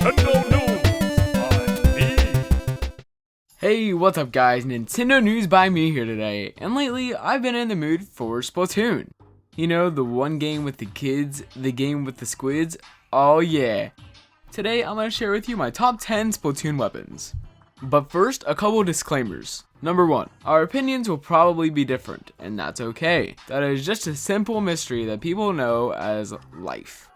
Nintendo News by me. Hey, what's up guys, Nintendo News by me here today, and lately I've been in the mood for Splatoon. You know, the one game with the kids, the game with the squids, oh yeah. Today I'm going to share with you my top 10 Splatoon weapons. But first, a couple disclaimers. Number 1, our opinions will probably be different, and that's okay. That is just a simple mystery that people know as life.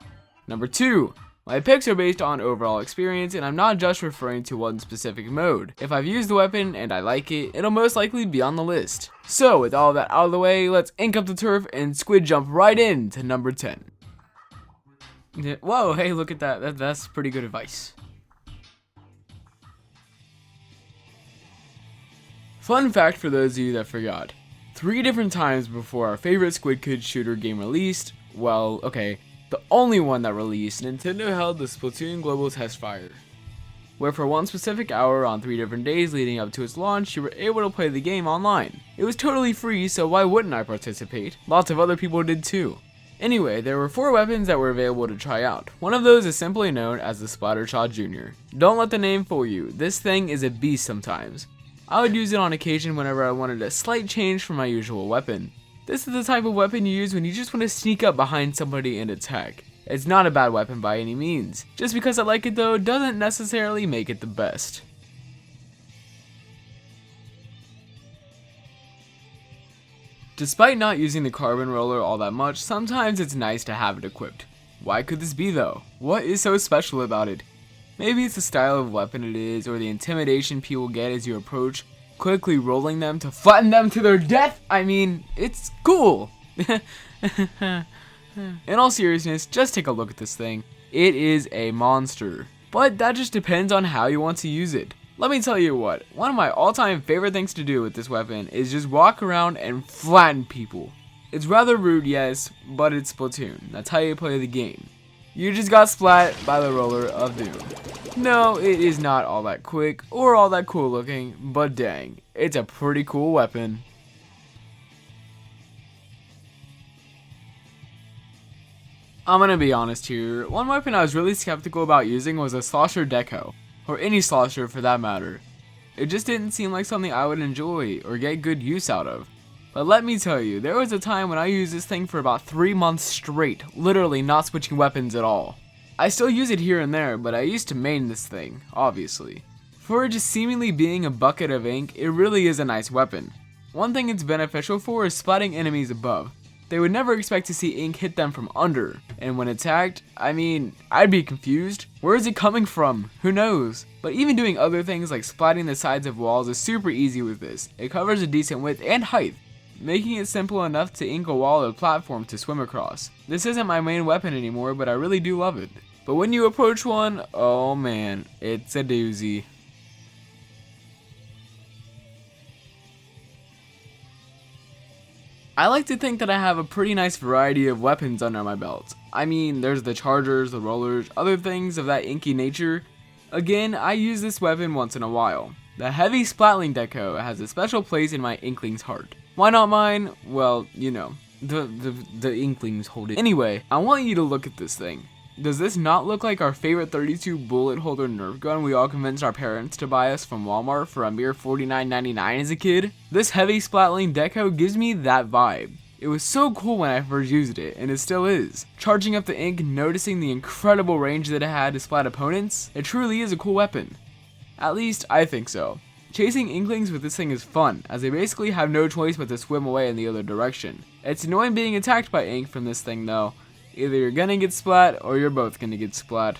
Number 2, my picks are based on overall experience, and I'm not just referring to one specific mode. If I've used the weapon and I like it, it'll most likely be on the list. So with all that out of the way, let's ink up the turf and squid jump right into number 10. Whoa, hey, look at that. That's pretty good advice. Fun fact for those of you that forgot. 3 different times before our favorite Squid Kid shooter game released, well, okay, the only one that released, Nintendo held the Splatoon Global Test Fire, where for one specific hour on 3 different days leading up to its launch, you were able to play the game online. It was totally free, so why wouldn't I participate? Lots of other people did too. Anyway, there were 4 weapons that were available to try out. One of those is simply known as the Splattershot Jr. Don't let the name fool you, this thing is a beast sometimes. I would use it on occasion whenever I wanted a slight change from my usual weapon. This is the type of weapon you use when you just want to sneak up behind somebody and attack. It's not a bad weapon by any means. Just because I like it though, doesn't necessarily make it the best. Despite not using the carbon roller all that much, sometimes it's nice to have it equipped. Why could this be though? What is so special about it? Maybe it's the style of weapon it is, or the intimidation people get as you approach, quickly rolling them to flatten them to their death. I mean, it's cool. In all seriousness, just take a look at this thing. It is a monster. But that just depends on how you want to use it. Let me tell you what, one of my all-time favorite things to do with this weapon is just walk around and flatten people. It's rather rude, yes, but it's Splatoon. That's how you play the game. You just got splat by the roller of doom. No, it is not all that quick or all that cool looking, but dang, it's a pretty cool weapon. I'm gonna be honest here, one weapon I was really skeptical about using was a Slosher deco, or any Slosher for that matter. It just didn't seem like something I would enjoy or get good use out of. But let me tell you, there was a time when I used this thing for about 3 months straight, literally not switching weapons at all. I still use it here and there, but I used to main this thing, obviously. For it just seemingly being a bucket of ink, it really is a nice weapon. One thing it's beneficial for is splatting enemies above. They would never expect to see ink hit them from under, and when attacked, I mean, I'd be confused. Where is it coming from? Who knows? But even doing other things like splatting the sides of walls is super easy with this. It covers a decent width and height, making it simple enough to ink a wall or platform to swim across. This isn't my main weapon anymore, but I really do love it. But when you approach one, oh man, it's a doozy. I like to think that I have a pretty nice variety of weapons under my belt. I mean, there's the chargers, the rollers, other things of that inky nature. Again, I use this weapon once in a while. The heavy splatling deco has a special place in my inkling's heart. Why not mine? Well, you know, the inklings hold it. Anyway, I want you to look at this thing. Does this not look like our favorite 32 bullet holder Nerf gun we all convinced our parents to buy us from Walmart for a mere $49.99 as a kid? This heavy splatling deco gives me that vibe. It was so cool when I first used it, and it still is. Charging up the ink, noticing the incredible range that it had to splat opponents, it truly is a cool weapon. At least, I think so. Chasing inklings with this thing is fun, as they basically have no choice but to swim away in the other direction. It's annoying being attacked by ink from this thing though. Either you're gonna get splat, or you're both gonna get splat.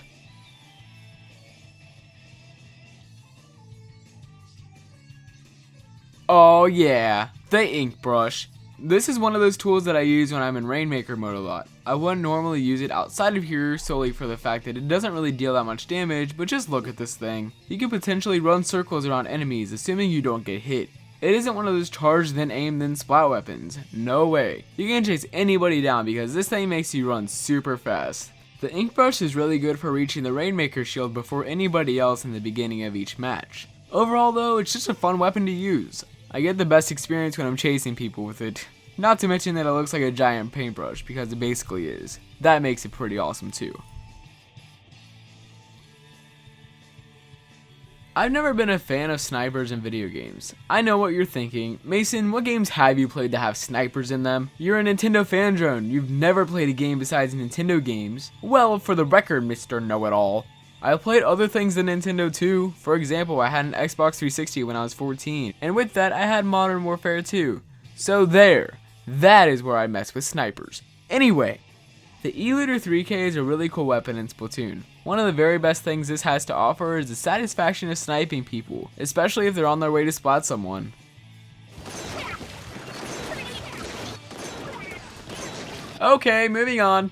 Oh yeah, the ink brush. This is one of those tools that I use when I'm in Rainmaker mode a lot. I wouldn't normally use it outside of here solely for the fact that it doesn't really deal that much damage, but just look at this thing. You can potentially run circles around enemies assuming you don't get hit. It isn't one of those charge then aim then splat weapons. No way. You can chase anybody down because this thing makes you run super fast. The ink brush is really good for reaching the Rainmaker shield before anybody else in the beginning of each match. Overall though, it's just a fun weapon to use. I get the best experience when I'm chasing people with it. Not to mention that it looks like a giant paintbrush, because it basically is. That makes it pretty awesome too. I've never been a fan of snipers in video games. I know what you're thinking. Mason, what games have you played that have snipers in them? You're a Nintendo fan drone. You've never played a game besides Nintendo games. Well, for the record, Mr. Know-It-All, I played other things than Nintendo too. For example, I had an Xbox 360 when I was 14, and with that, I had Modern Warfare 2. So there, that is where I mess with snipers. Anyway, the E-Looter 3K is a really cool weapon in Splatoon. One of the very best things this has to offer is the satisfaction of sniping people, especially if they're on their way to splat someone. Okay, moving on.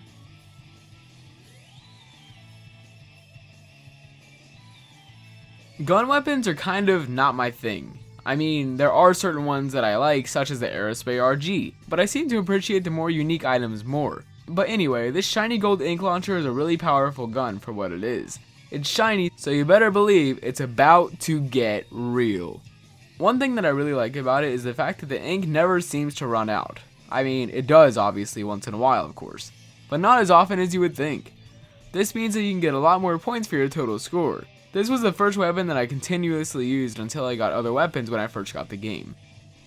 Gun weapons are kind of not my thing. I mean, there are certain ones that I like, such as the Aerospray RG, but I seem to appreciate the more unique items more. But anyway, this shiny gold ink launcher is a really powerful gun for what it is. It's shiny, so you better believe it's about to get real. One thing that I really like about it is the fact that the ink never seems to run out. I mean, it does obviously once in a while, of course, but not as often as you would think. This means that you can get a lot more points for your total score. This was the first weapon that I continuously used until I got other weapons when I first got the game.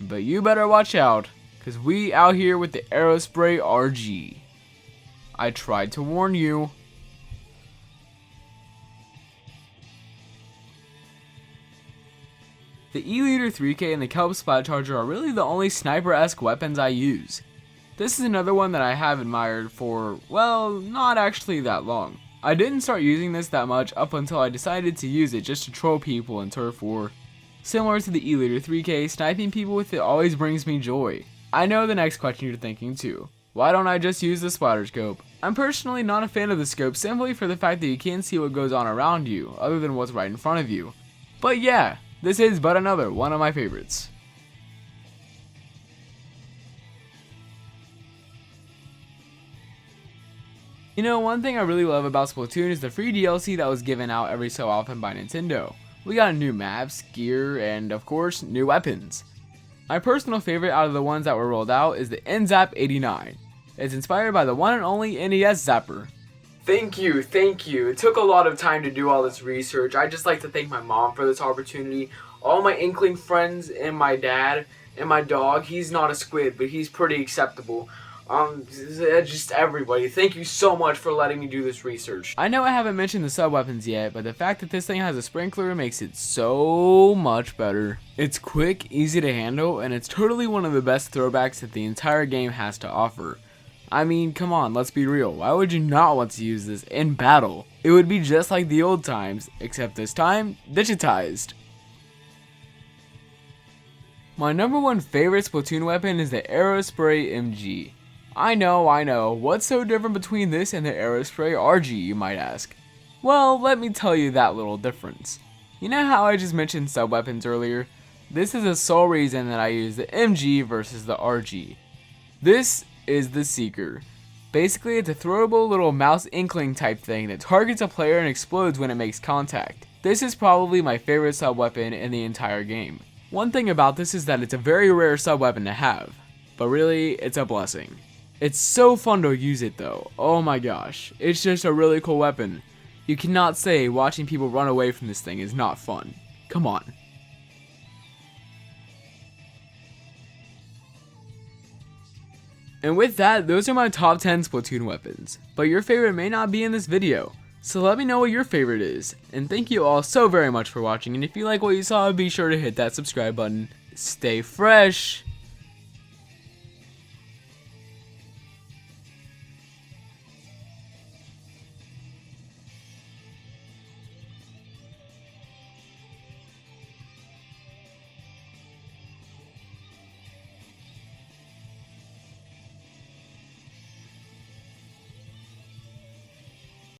But you better watch out, cause we out here with the Aerospray RG. I tried to warn you. The E-Looter 3K and the Kelp Splat Charger are really the only sniper-esque weapons I use. This is another one that I have admired for, well, not actually that long. I didn't start using this that much up until I decided to use it just to troll people in Turf War. Similar to the E-Looter 3K, sniping people with it always brings me joy. I know the next question you're thinking too. Why don't I just use the splatter scope? I'm personally not a fan of the scope simply for the fact that you can't see what goes on around you, other than what's right in front of you. But yeah, this is but another one of my favorites. You know, one thing I really love about Splatoon is the free DLC that was given out every so often by Nintendo. We got new maps, gear, and of course, new weapons. My personal favorite out of the ones that were rolled out is the N-ZAP 89. It's inspired by the one and only NES Zapper. Thank you. It took a lot of time to do all this research. I'd just like to thank my mom for this opportunity, all my Inkling friends, and my dad, and my dog. He's not a squid, but he's pretty acceptable. Just everybody. Thank you so much for letting me do this research. I know I haven't mentioned the sub-weapons yet, but the fact that this thing has a sprinkler makes it so much better. It's quick, easy to handle, and it's totally one of the best throwbacks that the entire game has to offer. I mean, come on, let's be real. Why would you not want to use this in battle? It would be just like the old times, except this time, digitized. My number one favorite Splatoon weapon is the Aerospray MG. I know, what's so different between this and the Aerospray RG, you might ask? Well, let me tell you that little difference. You know how I just mentioned sub-weapons earlier? This is the sole reason that I use the MG versus the RG. This is the Seeker. Basically, it's a throwable little mouse inkling type thing that targets a player and explodes when it makes contact. This is probably my favorite sub-weapon in the entire game. One thing about this is that it's a very rare sub-weapon to have, but really, it's a blessing. It's so fun to use it though, oh my gosh, it's just a really cool weapon. You cannot say watching people run away from this thing is not fun. Come on. And with that, those are my top 10 Splatoon weapons, but your favorite may not be in this video, so let me know what your favorite is. And thank you all so very much for watching, and if you like what you saw, be sure to hit that subscribe button. Stay fresh!